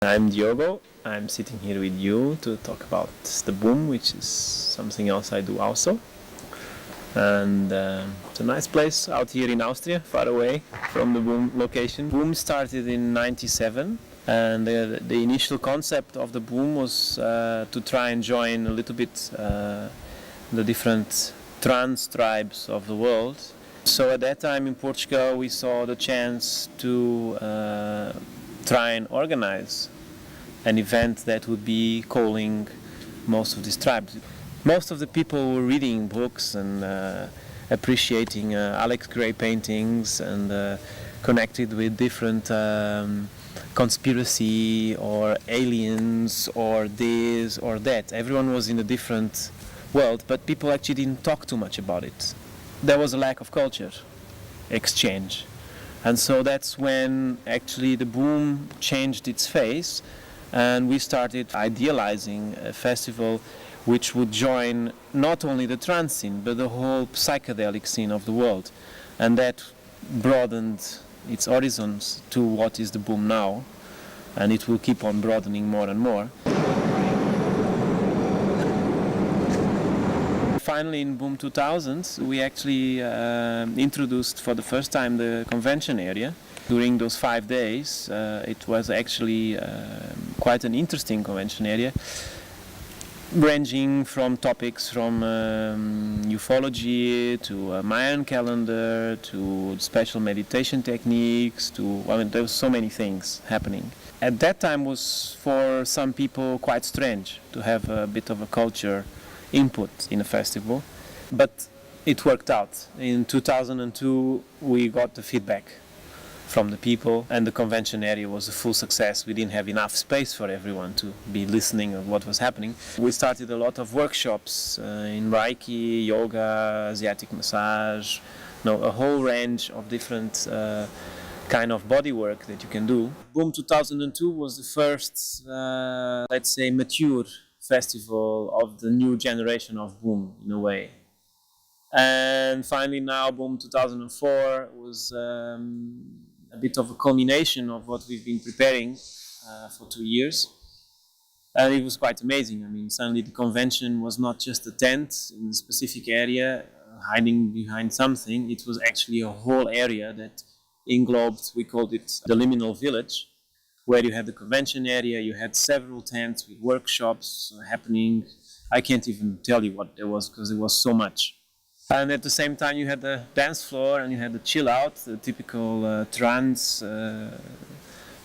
I'm Diogo. I'm sitting here with you to talk about the boom, which is something else I do also. And it's a nice place out here in Austria, far away from the boom location. Boom started in '97, and the initial concept of the boom was to try and join a little bit the different trans tribes of the world. So at that time in Portugal we saw the chance to try and organize an event that would be calling most of these tribes. Most of the people were reading books and appreciating Alex Grey paintings and connected with different conspiracy or aliens or this or that. Everyone was in a different world, but people actually didn't talk too much about it. There was a lack of culture exchange. And so that's when actually the boom changed its face, and we started idealizing a festival which would join not only the trance scene but the whole psychedelic scene of the world. And that broadened its horizons to what is the boom now, and it will keep on broadening more and more. Finally, in Boom 2000, we actually introduced for the first time the convention area. During those 5 days, it was actually quite an interesting convention area, ranging from topics from ufology to Mayan calendar to special meditation techniques to, I mean, there was so many things happening. At that time was for some people quite strange to have a bit of a culture input in a festival, but it worked out. In 2002 we got the feedback from the people, and the convention area was a full success. We didn't have enough space for everyone to be listening of what was happening. We started a lot of workshops in Reiki, yoga, Asiatic massage, a whole range of different kind of body work that you can do. Boom 2002 was the first, let's say, mature festival of the new generation of boom, in a way. And finally now Boom 2004 was a bit of a culmination of what we've been preparing for 2 years, and it was quite amazing. I mean, suddenly the convention was not just a tent in a specific area hiding behind something. It was actually a whole area that englobed, we called it the liminal village, where you had the convention area, you had several tents with workshops happening. I can't even tell you what there was because there was so much. And at the same time you had the dance floor and you had the chill out, the typical trance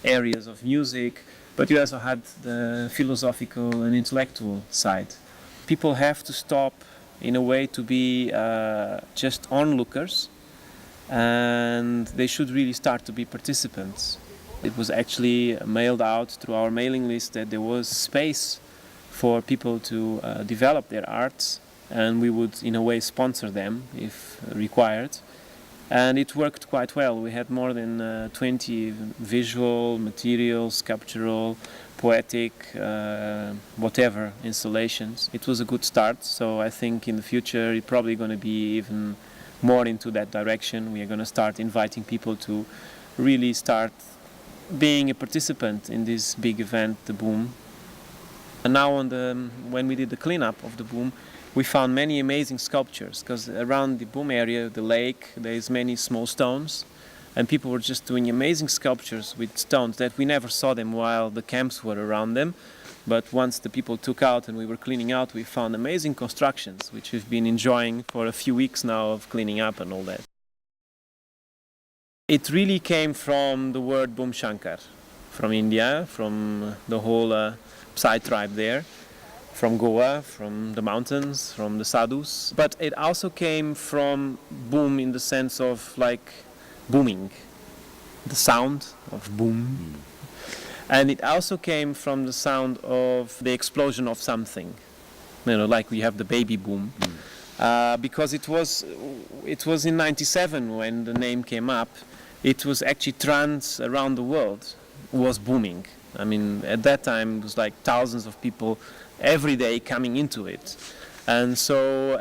areas of music, but you also had the philosophical and intellectual side. People have to stop in a way to be just onlookers, and they should really start to be participants. It was actually mailed out through our mailing list that there was space for people to develop their arts, and we would in a way sponsor them if required. And it worked quite well. We had more than 20 visual, material, sculptural, poetic, whatever installations. It was a good start, so I think in the future it's probably going to be even more into that direction. We are going to start inviting people to really start being a participant in this big event, the boom. And now when we did the cleanup of the boom, we found many amazing sculptures, because around the boom area, the lake, there's many small stones, and people were just doing amazing sculptures with stones that we never saw them while the camps were around them. But once the people took out and we were cleaning out, we found amazing constructions, which we've been enjoying for a few weeks now of cleaning up and all that. It really came from the word Boom Shankar, from India, from the whole Psy tribe there, from Goa, from the mountains, from the sadhus. But it also came from boom in the sense of like booming, the sound of boom. And it also came from the sound of the explosion of something, like we have the baby boom. Because it was in '97 when the name came up. It was actually trance around the world was booming. I mean, at that time it was like thousands of people every day coming into it, and so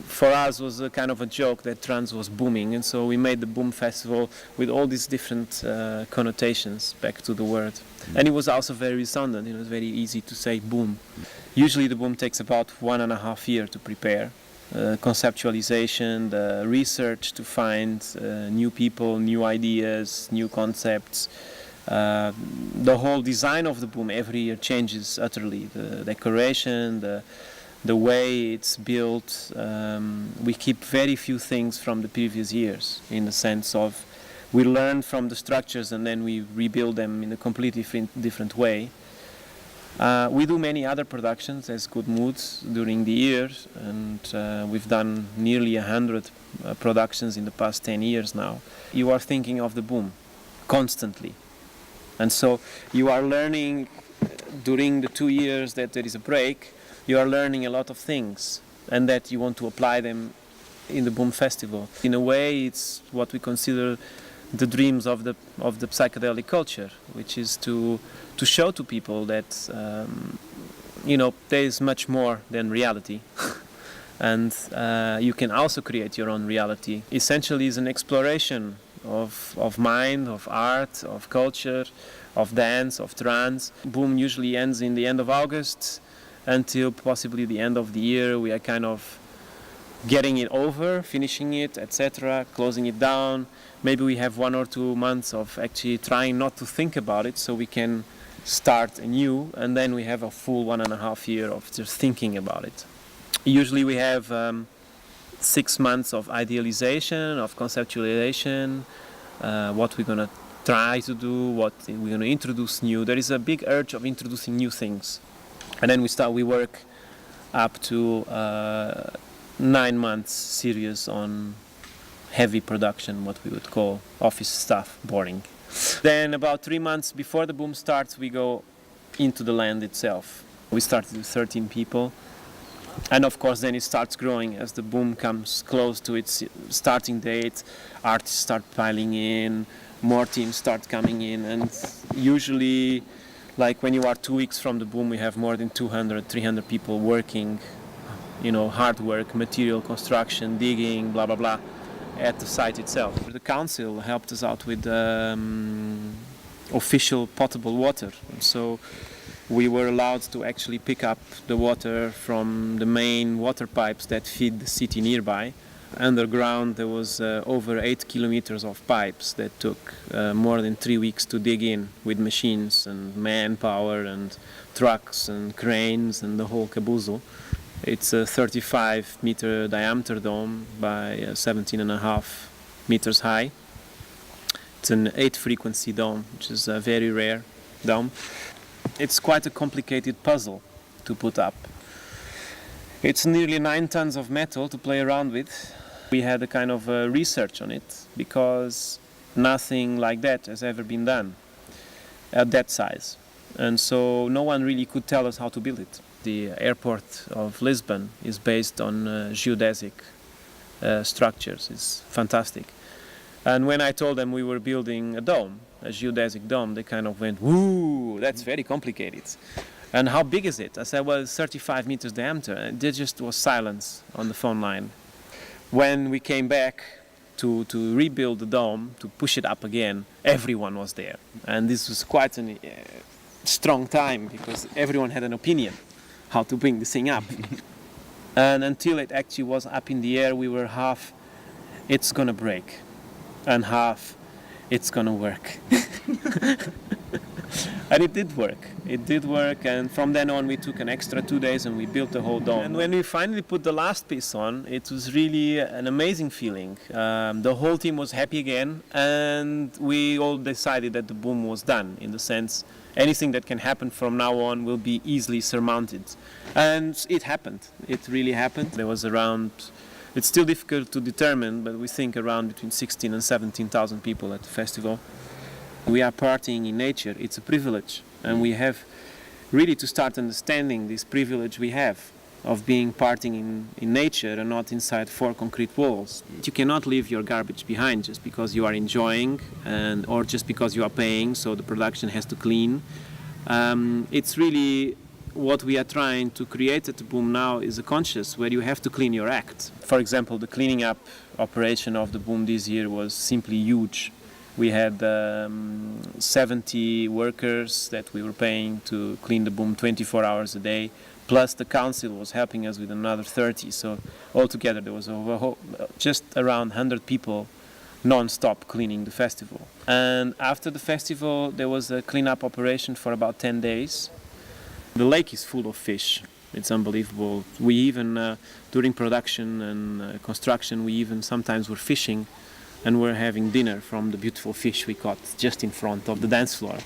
for us was a kind of a joke that trance was booming, and so we made the Boom Festival with all these different connotations back to the word. And it was also very resoundant. It was very easy to say boom. Usually the boom takes about 1.5 years to prepare. Conceptualization, the research to find new people, new ideas, new concepts. The whole design of the boom every year changes utterly. The decoration, the way it's built. We keep very few things from the previous years, in the sense of we learn from the structures and then we rebuild them in a completely different way. We do many other productions as Good Moods during the year, and we've done nearly 100 productions in the past 10 years now. You are thinking of the boom constantly, and so you are learning during the 2 years that there is a break. You are learning a lot of things, and that you want to apply them in the Boom Festival. In a way, it's what we consider the dreams of the psychedelic culture, which is to show to people that there is much more than reality, and you can also create your own reality. Essentially, it's an exploration of mind, of art, of culture, of dance, of trance. Boom usually ends in the end of August until possibly the end of the year. We are kind of getting it over, finishing it, etc., closing it down. Maybe we have 1 or 2 months of actually trying not to think about it so we can start anew, and then we have a full 1.5 years of just thinking about it. Usually we have 6 months of idealization, of conceptualization, what we're going to try to do, what we're going to introduce new. There is a big urge of introducing new things. And then we work up to 9 months serious on heavy production, what we would call office stuff, boring. Then about 3 months before the boom starts, we go into the land itself. We started with 13 people. And of course then it starts growing as the boom comes close to its starting date. Artists start piling in, more teams start coming in, and usually, like when you are 2 weeks from the boom, we have more than 200, 300 people working, hard work, material construction, digging, blah, blah, blah, at the site itself. The council helped us out with official potable water. And so we were allowed to actually pick up the water from the main water pipes that feed the city nearby. Underground there was over 8 kilometers of pipes that took more than 3 weeks to dig in, with machines and manpower and trucks and cranes and the whole caboozle. It's a 35-meter diameter dome by 17.5 meters high. It's an 8-frequency dome, which is a very rare dome. It's quite a complicated puzzle to put up. It's nearly 9 tons of metal to play around with. We had a kind of research on it because nothing like that has ever been done at that size. And so no one really could tell us how to build it. The airport of Lisbon is based on geodesic structures. It's fantastic. And when I told them we were building a dome, a geodesic dome, they kind of went, "Woo, that's very complicated. And how big is it?" I said, "Well, it's 35 meters diameter." And there just was silence on the phone line. When we came back to rebuild the dome, to push it up again, everyone was there. And this was quite a strong time because everyone had an opinion how to bring the thing up. And until it actually was up in the air, we were half, it's gonna break, and half, it's gonna work. And it did work. It did work, and from then on we took an extra 2 days and we built the whole dome. And when we finally put the last piece on, it was really an amazing feeling. The whole team was happy again, and we all decided that the boom was done, in the sense anything that can happen from now on will be easily surmounted. And it happened. It really happened. There was around, it's still difficult to determine, but we think around between 16 and 17,000 people at the festival. We are partying in nature. It's a privilege, and we have really to start understanding this privilege we have of being partying in nature and not inside 4 concrete walls. You cannot leave your garbage behind just because you are enjoying or just because you are paying, so the production has to clean. It's really What we are trying to create at the boom now is a conscious where you have to clean your act. For example, the cleaning up operation of the boom this year was simply huge. We had 70 workers that we were paying to clean the boom 24 hours a day, plus the council was helping us with another 30. So altogether there was just around 100 people non-stop cleaning the festival. And after the festival there was a cleanup operation for about 10 days. The lake is full of fish. It's unbelievable. We even, during production and construction, we even sometimes were fishing and we're having dinner from the beautiful fish we caught just in front of the dance floor.